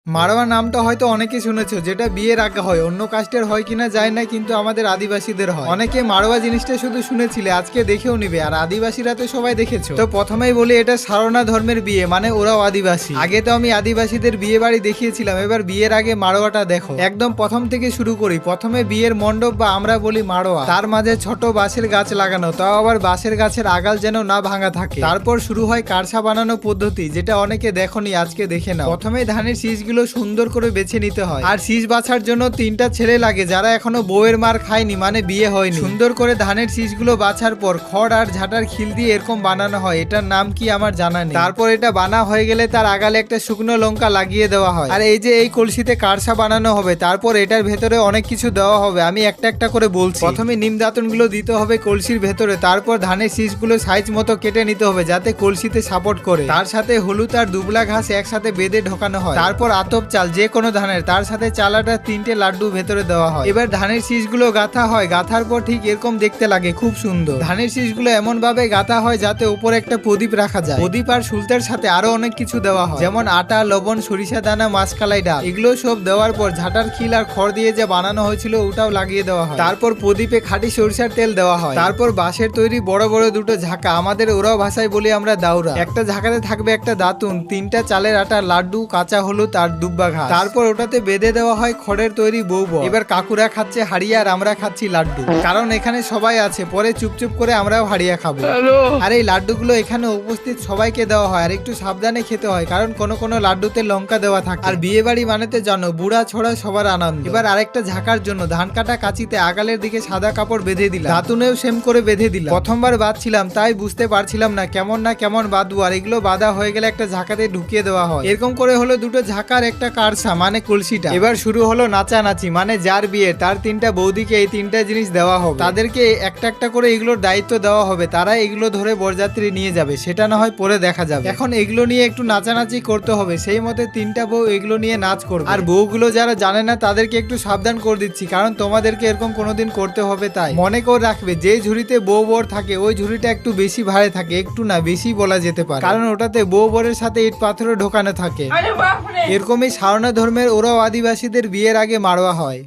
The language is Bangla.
মারোয়া নামটা হয়তো অনেকে শুনেছো, যেটা বিয়ের আগে হয়। অন্য কাস্টের হয় কিনা যায় না, কিন্তু আমাদের আদিবাসীদের হয়। অনেকে মারোয়া জিনিসটা শুধু শুনেছিলে, আজকে দেখেও নিবে। আর আদিবাসীরা তো সবাই দেখেছো। তো প্রথমেই বলি, এটা সারনা ধর্মের বিয়ে, মানে ওরাও আদিবাসী। আগে তো আমি আদিবাসীদের বিয়ে বাড়ি দেখিয়েছিলাম, এবার বিয়ের আগে মারোয়াটা দেখো। একদম প্রথম থেকে শুরু করি। প্রথমে বিয়ের মণ্ডপ, বা আমরা বলি মারোয়া, তার মাঝে ছোট বাঁশের গাছ লাগানো, তাও আবার বাঁশের গাছের আগাল যেন না ভাঙা থাকে। তারপর শুরু হয় কারসা বানানো পদ্ধতি, যেটা অনেকে দেখোনি, আজকে দেখে নাও। প্রথমে ধানের শীষগুলো সুন্দর করে বেছে নিতে হয়। আর শীষ বাছার জন্য 3টা ছেলে লাগে, যারা এখনো বউয়ের মার খায়নি, মানে বিয়ে হয়নি। সুন্দর করে ধানের শীষগুলো বাছার পর খড় আর ঝাঁটার খিল দিয়ে এরকম বানানো হয়। এটার নাম কি আমার জানা নেই। তারপর এটা বানা হয়ে গেলে তার আগালে একটা শুকনো লঙ্কা লাগিয়ে দেওয়া হয়। আর এই যে এই কলসিতে কারসা বানানো হবে, তারপর এটার ভেতরে অনেক কিছু দেওয়া হবে। আমি একটা একটা করে বলছি। প্রথমে নিম দাঁতন গুলো দিতে হবে কলসির ভেতরে। তারপর ধানের শীষগুলো সাইজ মতো কেটে নিতে হবে, যাতে কলসিতে সাপোর্ট করে। তার সাথে হলুদ আর দুবলা ঘাস একসাথে বেঁধে ঢোকানো হয়। তারপর আতপ চাল, যে কোনো ধানের, তার সাথে চালাটা 3টে লাড্ডু ভেতরে দেওয়া হয়। এবার ধানের শীষগুলো গাঁথা হয়। গাঁথার পর ঠিক এরকম দেখতে লাগে, খুব সুন্দর। ধানের শীষগুলো এমন ভাবে গাঁথা হয় যাতে উপরে একটা প্রদীপ রাখা যায়। প্রদীপ আর সুলতার সাথে আরো অনেক কিছু দেওয়া হয়, যেমন আটা, লবণ, সরিষা দানা, মাসকালাই ডাল। এগুলো সব দেওয়ার পর ঝাঁটার খিল আর খড় দিয়ে যে বানানো হয়েছিল ওটাও লাগিয়ে দেওয়া হয়। তারপর প্রদীপে খাঁটি সরিষার তেল দেওয়া হয়। তারপর বাঁশের তৈরি বড় বড় দুটো ঝাঁকা, আমাদের ওরাও ভাষায় বলি আমরা দাউরা। একটা ঝাঁকাতে থাকবে একটা দাতুন, 3টা চালের আটা, লাড্ডু, কাঁচা হলুদ আর দুব্বা ঘাস। তারপর ওটাতে বেঁধে দেওয়া হয় খড়ের তৈরি বউবর। এবার কাকুরা খাচ্ছে হাড়িয়া আর আমরা খাচ্ছি লাড্ডু, কারণ এখানে সবাই আছে। পরে চুপচুপ করে আমরাও হাড়িয়া খাবো। আর এই লাড্ডুগুলো এখানে উপস্থিত সবাইকে দেওয়া হয়। আর একটু সাবধানে খেতে হয়, কারণ কোনো লাড্ডুতে লঙ্কা দেওয়া থাকে। আর বিয়ে বাড়ি মানেতে জানো, বুড়া ছোড়া সবার আনন্দ। এবার আরেকটা ঝাঁকার জন্য ধান কাটা কাঁচিতে আগালের দিকে সাদা কাপড় বেঁধে দিলাম। দাতুনেও সেম করে বেঁধে দিলাম। প্রথমবার বাঁধছিলাম, তাই বুঝতে পারছিলাম না কেমন বাঁধবো। আর এগুলো বাঁধা হয়ে গেলে একটা ঝাঁকাতে ঢুকিয়ে দেওয়া হয়। এরকম করে হলো দুটো ঝাঁকার একটা কারসা, মানে কলসিটা। এবার শুরু হলো নাচানাচি, মানে যার বিয়ে তার 3টা বৌদিকে এই 3টা জিনিস দেওয়া হবে। তাদেরকে একটা একটা করে এগুলোর দায়িত্ব দেওয়া হবে। তারা এগুলো ধরে বরযাত্রী নিয়ে যাবে, সেটা না হয় পরে দেখা যাবে। এখন এগুলো নিয়ে একটু নাচানাচি করতে হবে, সেই মতে 3টা বউ এগুলো নিয়ে নাচ করবে। আর বউগুলো যারা জানে না তাদেরকে একটু সাবধান করে দিচ্ছি, কারণ তোমাদেরকে এরকম কোনোদিন করতে হবে। তাই মনে করে রাখবে, যে ঝুড়িতে বউ বর থাকে ওই ঝুড়িটা একটু বেশি ভারী থাকে, একটু না বেশি বলা যেতে পারে, কারণ ওটাতে বউ বরের সাথে ইট পাথরও ঢোকানো থাকে। এরকমই সারনা ধর্মের ওরাও আদিবাসীদের বিয়ের আগে মারোয়া হয়।